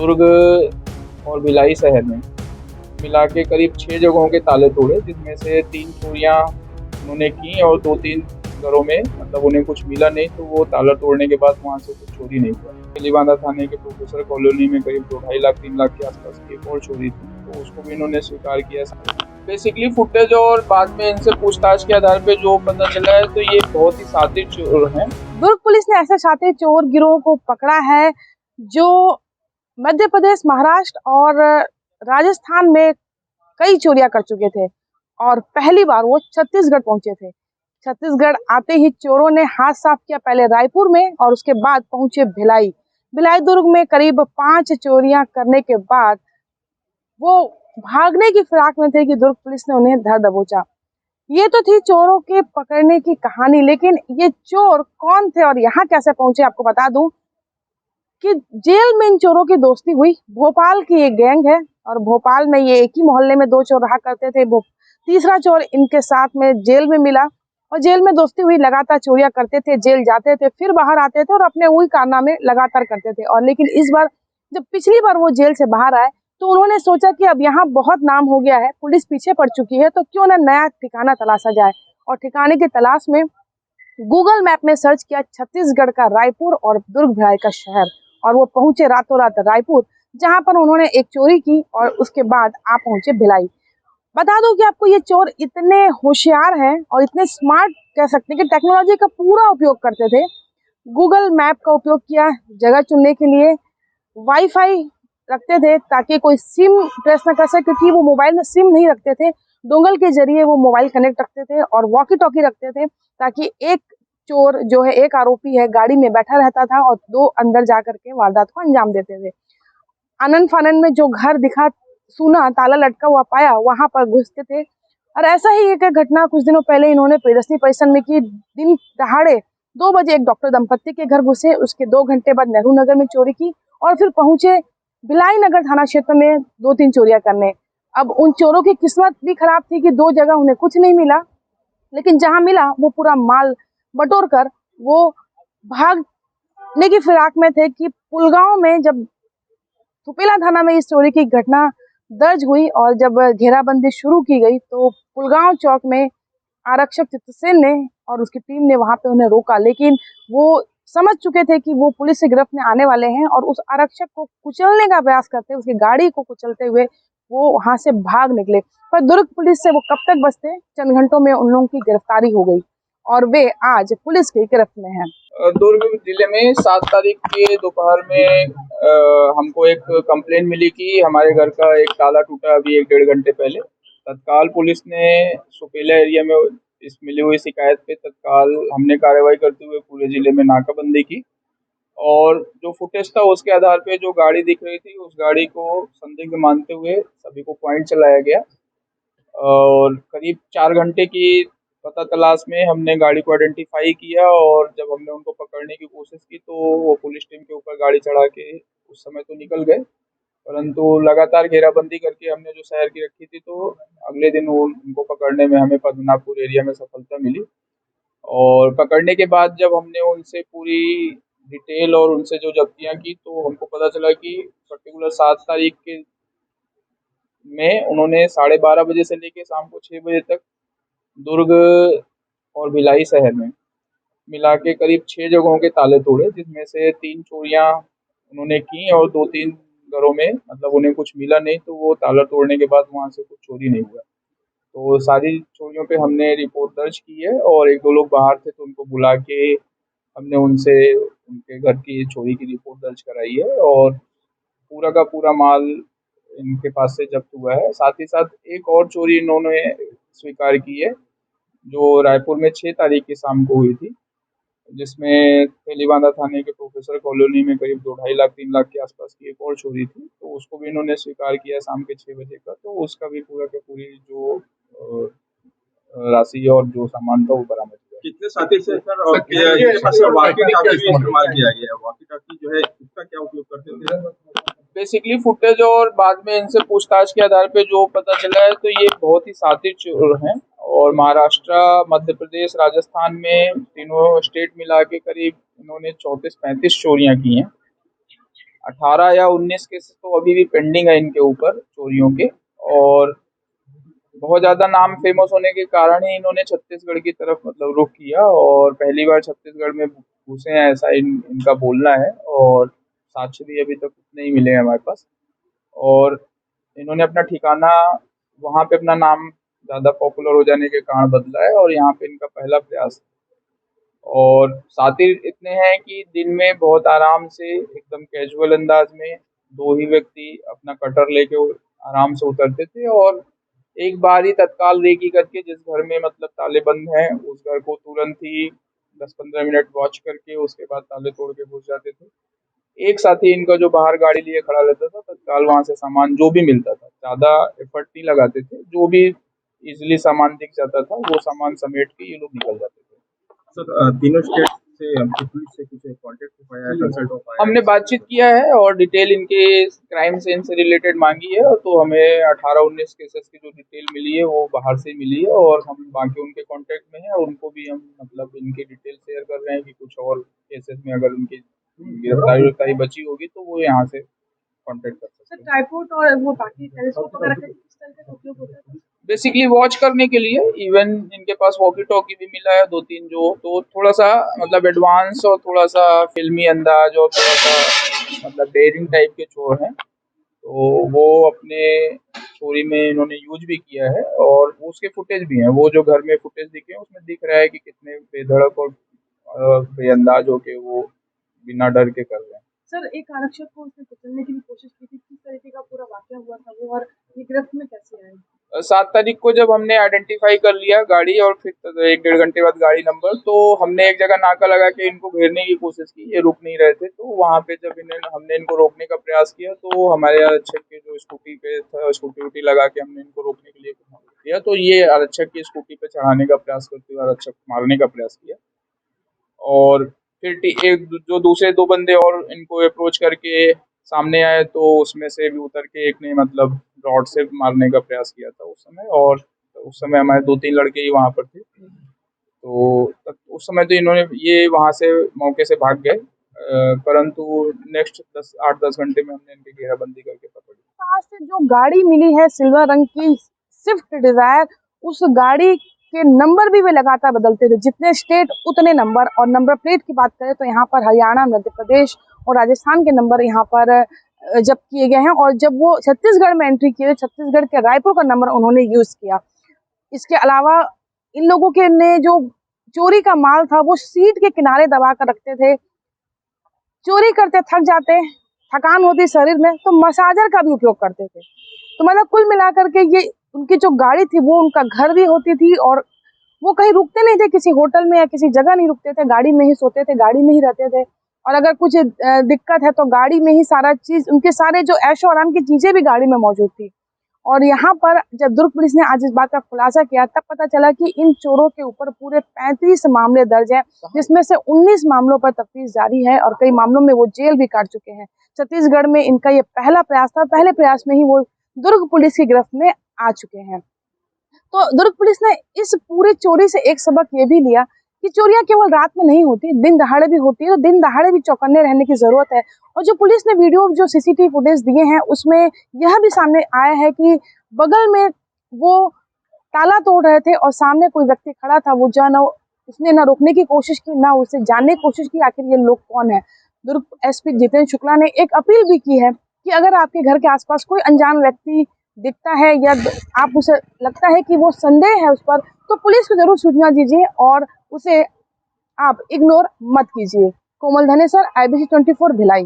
दुर्ग और भिलाई शहर में मिला के करीब 6 जगहों के ताले तोड़े, जिसमें से 3 चोरियां उन्होंने की और 2-3 घरों में मतलब उन्हें कुछ मिला नहीं, तो वो ताला तोड़ने के बाद वहां से कुछ चोरी नहीं हुआ। तेलीबांधा थाने के प्रोफेसर कॉलोनी में करीब 2-2.5 लाख 3 लाख के आसपास की एक और चोरी थी, तो उसको भी इन्होंने स्वीकार किया। बेसिकली फुटेज और बाद में इनसे पूछताछ के आधार पे जो पता चला है, तो ये बहुत ही शातिर चोर हैं। दुर्ग पुलिस ने ऐसे शातिर चोर गिरोह को पकड़ा है जो मध्य प्रदेश, महाराष्ट्र और राजस्थान में कई चोरियां कर चुके थे और पहली बार वो छत्तीसगढ़ पहुंचे थे। छत्तीसगढ़ आते ही चोरों ने हाथ साफ किया, पहले रायपुर में और उसके बाद पहुंचे भिलाई। दुर्ग में करीब 5 चोरियां करने के बाद वो भागने की फिराक में थे कि दुर्ग पुलिस ने उन्हें धर दबोचा। ये तो थी चोरों के पकड़ने की कहानी, लेकिन ये चोर कौन थे और यहाँ कैसे पहुंचे आपको बता दूं कि जेल में इन चोरों की दोस्ती हुई। भोपाल की एक गैंग है और भोपाल में ये एक ही मोहल्ले में 2 चोर रहा करते थे। तीसरा चोर इनके साथ में जेल में मिला और जेल में दोस्ती हुई, लगातार चोरियां करते थे, जेल जाते थे, फिर बाहर आते थे और अपने वही कारनामे लगातार करते थे। और लेकिन इस बार जब पिछली बार वो जेल से बाहर आए तो उन्होंने सोचा कि अब यहाँ बहुत नाम हो गया है, पुलिस पीछे पड़ चुकी है, तो क्यों ना नया ठिकाना तलाशा जाए। और ठिकाने की तलाश में गूगल मैप में सर्च किया छत्तीसगढ़ का रायपुर और दुर्ग भिलाई का शहर, और वो पहुंचे रातों रात रायपुर, जहां पर उन्होंने एक चोरी की और उसके बाद आ पहुंचे भिलाई। बता दूं कि आपको ये चोर इतने होशियार हैं और इतने स्मार्ट कह सकते हैं कि टेक्नोलॉजी का पूरा उपयोग करते थे। गूगल मैप का उपयोग किया जगह चुनने के लिए, वाईफाई रखते थे ताकि कोई सिम ट्रेस न कर सके, क्योंकि वो मोबाइल में सिम नहीं रखते थे, डोंगल के जरिए वो मोबाइल कनेक्ट रखते थे और वॉकी टॉकी रखते थे, ताकि एक चोर जो है, एक आरोपी है, गाड़ी में बैठा रहता था और 2 अंदर जाकर के वारदात को अंजाम देते थे। आनन फानन में जो घर दिखा, सुना, ताला लटका हुआ पाया, वहां पर घुसते थे। और ऐसा ही एक घटना कुछ दिनों पहले इन्होंने प्रियदर्शनी परिसर में की। दिन दहाड़े 2 बजे एक डॉक्टर दंपत्ति के घर घुसे, उसके 2 घंटे बाद नेहरू नगर में चोरी की और फिर पहुंचे भिलाई नगर थाना क्षेत्र में 2-3 चोरियां करने। अब उन चोरों की किस्मत भी खराब थी कि 2 जगह उन्हें कुछ नहीं मिला, लेकिन जहां मिला वो पूरा माल बटोर कर वो भागने की फिराक में थे कि पुलगांव में जब सुपेला थाना में इस चोरी की घटना दर्ज हुई और जब घेराबंदी शुरू की गई, तो पुलगांव चौक में आरक्षक चित्रसेन ने और उसकी टीम ने वहां पे उन्हें रोका, लेकिन वो समझ चुके थे कि वो पुलिस से गिरफ्त में आने वाले हैं और उस आरक्षक को कुचलने का प्रयास करते, उसकी गाड़ी को कुचलते हुए वो वहां से भाग निकले। पर दुर्ग पुलिस से वो कब तक बचते, चंद घंटों में उन लोगों की गिरफ्तारी हो गई और वे आज पुलिस की गिरफ्त में हैं। दुर्ग जिले में 7 तारीख के दोपहर में हमको एक कंप्लेन मिली कि हमारे घर का एक ताला टूटा, अभी 1-1.5 घंटे पहले। तत्काल पुलिस ने सुपेला एरिया में इस मिली हुई शिकायत पे तत्काल हमने कार्रवाई करते हुए पूरे जिले में नाकाबंदी की और जो फुटेज था उसके आधार पे जो गाड़ी दिख रही थी, उस गाड़ी को संदिग्ध मानते हुए सभी को पॉइंट चलाया गया और करीब 4 घंटे की पता तलाश में हमने गाड़ी को आइडेंटिफाई किया और जब हमने उनको पकड़ने की कोशिश की, तो वो पुलिस टीम के ऊपर गाड़ी चढ़ा के उस समय तो निकल गए, परंतु लगातार घेराबंदी करके हमने जो शहर की रखी थी, तो अगले दिन उनको पकड़ने में हमें पद्मनाभपुर एरिया में सफलता मिली। और पकड़ने के बाद जब हमने उनसे पूरी डिटेल और उनसे जो जब्तियां की, तो हमको पता चला कि पर्टिकुलर 7 तारीख के में उन्होंने 12:30 बजे से लेके शाम को 6 बजे तक दुर्ग और भिलाई शहर में मिला के करीब 6 जगहों के ताले तोड़े, जिसमें से 3 चोरियां उन्होंने की और 2-3 घरों में मतलब उन्हें कुछ मिला नहीं, तो वो ताला तोड़ने के बाद वहां से कुछ चोरी नहीं हुआ। तो सारी चोरियों पे हमने रिपोर्ट दर्ज की है और 1-2 लोग बाहर थे, तो उनको बुला के हमने उनसे उनके घर की चोरी की रिपोर्ट दर्ज कराई है और पूरा का पूरा माल इनके पास से जब्त हुआ है। साथ ही साथ एक और चोरी इन्होंने स्वीकार की है, जो रायपुर में 6 तारीख की शाम को हुई थी, जिसमें तेलीबांधा थाने के प्रोफेसर कॉलोनी में करीब 2-2.5 लाख 3 लाख के आसपास की एक और चोरी थी, तो उसको भी इन्होंने स्वीकार किया शाम के 6 बजे का, तो उसका भी पूरा का पूरी जो राशि और जो सामान था वो बरामद किया। कितने साथी से सर और वॉकी-टॉकी भी इस्तेमाल किया गया है, वॉकी-टॉकी जो है इसका क्या उपयोग करते थे? बेसिकली फुटेज और बाद में इनसे पूछताछ के आधार पे जो पता चला है, तो ये बहुत ही शातिर चोर हैं और महाराष्ट्र, मध्य प्रदेश, राजस्थान में तीनों स्टेट मिला के करीब इन्होंने 34-35 चोरियां की हैं 18 या 19 केसेस तो अभी भी पेंडिंग है इनके ऊपर चोरियों के। और बहुत ज़्यादा नाम फेमस होने के कारण ही इन्होंने छत्तीसगढ़ की तरफ मतलब रुख किया और पहली बार छत्तीसगढ़ में घुसे हैं, ऐसा इनका बोलना है। और साक्ष्य भी अभी तक नहीं मिले हैं हमारे पास। और इन्होंने अपना ठिकाना वहाँ पे अपना नाम ज़्यादा पॉपुलर हो जाने के कारण बदला है और यहाँ पे इनका पहला प्रयास है। और शातिर इतने हैं कि दिन में बहुत आराम से एकदम कैजुअल अंदाज में 2 ही व्यक्ति अपना कटर लेके आराम से उतरते थे और एक बार ही तत्काल रेकी करके जिस घर में मतलब ताले बंद हैं उस घर को तुरंत ही 10-15 मिनट वॉच करके उसके बाद ताले तोड़ के घुस जाते थे। एक साथी इनका जो बाहर गाड़ी लिए खड़ा रहता था तत्काल वहाँ से सामान जो भी मिलता था, ज़्यादा एफर्ट नहीं लगाते थे, जो भी इजीली सामान दिख जाता था वो सामान समेट के ये लोग निकल जाते थे। सर तीनों स्टेट से पुलिस से कुछ कांटेक्ट हो पाया है, कंसल्ट हो पाया है? हमने बातचीत किया है और डिटेल इनके क्राइम से इनसे रिलेटेड मांगी है, तो हमें 18-19 केसेस की जो डिटेल मिली है वो बाहर से मिली है और हम बाकी उनके कांटेक्ट में हैं और उनको भी हम मतलब इनकी डिटेल शेयर कर रहे हैं कि कुछ और केसेस में अगर उनकी गिरफ्तारी बची होगी तो वो यहाँ से कांटेक्ट कर सकते हैं। ट्राइपॉड और वो बाकी टेलीस्कोप वगैरह का किस तरीके का उपयोग होता है? बेसिकली वॉच करने के लिए। इवन इनके पास वॉकी टॉकी भी मिला है 2-3 जो, तो थोड़ा सा मतलब एडवांस और थोड़ा सा फिल्मी अंदाज और थोड़ा सा मतलब डेयरिंग टाइप के चोर हैं, तो वो अपने चोरी में इन्होंने यूज भी किया है और उसके फुटेज भी हैं। वो जो घर में फुटेज दिखे हैं उसमें दिख रहा है कि कितने बेधड़क और बेअंदाज होके वो बिना डर के कर रहे हैं। सर, एक आरक्षक को उसने कुचलने की भी कोशिश की थी, किस तरीके का पूरा वाकया हुआ था वो और ये गिरफ्त में कैसे आए? 7 तारीख को जब हमने आइडेंटिफाई कर लिया गाड़ी और फिर 1-1.5 घंटे बाद गाड़ी नंबर, तो हमने एक जगह नाका लगा के इनको घेरने की कोशिश की, ये रुक नहीं रहे थे। तो वहाँ पे जब हमने इनको रोकने का प्रयास किया तो हमारे आरक्षक के जो स्कूटी पे था, स्कूटी वूटी लगा के हमने इनको रोकने के लिए किया, तो ये आरक्षक की स्कूटी पे चढ़ाने का प्रयास करते हुए आरक्षक मारने का प्रयास किया। और फिर एक जो दूसरे 2 बंदे और इनको अप्रोच करके सामने आए तो उसमें से भी उतर के एक ने मतलब रॉड से मारने का प्रयास किया था उस समय। और उस समय हमारे 2-3 लड़के ही वहाँ पर थे, तो उस समय तो इन्होंने ये वहाँ से मौके से भाग गए, परंतु नेक्स्ट 8-10 घंटे में हमने इनकी घेराबंदी करके पकड़ी। पास से जो गाड़ी मिली है सिल्वर रंग की स्विफ्ट डिजायर, उस गाड़ी के नंबर भी वे लगातार बदलते थे, जितने स्टेट उतने नंबर। और नंबर प्लेट की बात करें तो यहाँ पर हरियाणा, मध्य प्रदेश और राजस्थान के नंबर यहाँ पर जब्त किए गए हैं। और जब वो छत्तीसगढ़ में एंट्री किए, छत्तीसगढ़ के रायपुर का नंबर उन्होंने यूज किया। इसके अलावा इन लोगों के ने जो चोरी का माल था वो सीट के किनारे दबा कर रखते थे। चोरी करते थक जाते, थकान होती शरीर में, तो मसाजर का भी उपयोग करते थे। तो मतलब कुल मिलाकर के ये उनकी जो गाड़ी थी वो उनका घर भी होती थी और वो कहीं रुकते नहीं थे, किसी होटल में या किसी जगह नहीं रुकते थे, गाड़ी में ही सोते थे, गाड़ी में ही रहते थे। और अगर कुछ दिक्कत है तो गाड़ी में ही सारा चीज, उनके सारे जो ऐशो आराम की चीजें भी गाड़ी में मौजूद थी। और यहाँ पर जब दुर्ग पुलिस ने आज इस बात का खुलासा किया तब पता चला कि इन चोरों के ऊपर पूरे 35 मामले दर्ज हैं, जिसमें से 19 मामलों पर तफ्तीश जारी है और कई मामलों में वो जेल भी काट चुके हैं। छत्तीसगढ़ में इनका ये पहला प्रयास था, पहले प्रयास में ही वो दुर्ग पुलिस की गिरफ्त में आ चुके हैं। तो दुर्ग पुलिस ने इस पूरी चोरी से एक सबक ये भी लिया कि चोरियां केवल रात में नहीं होती, दिन दहाड़े भी होती है। तो दिन दहाड़े भी चौकन्ने रहने की जरूरत है। और जो पुलिस ने वीडियो, जो सीसीटीवी फुटेज दिए हैं उसमें यह भी सामने आया है कि बगल में वो ताला तोड़ रहे थे और सामने कोई व्यक्ति खड़ा था, वो उसने ना रोकने की कोशिश की, ना उसे जानने की कोशिश की आखिर ये लोग कौन है। दुर्ग एसपी जितेंद्र शुक्ला ने एक अपील भी की है कि अगर आपके घर के आसपास कोई अनजान व्यक्ति दिखता है या आप उसे लगता है कि वो संदेह है उस पर, तो पुलिस को जरूर सूचना दीजिए और उसे आप इग्नोर मत कीजिए। कोमल धनेसर, IBC 24 भिलाई।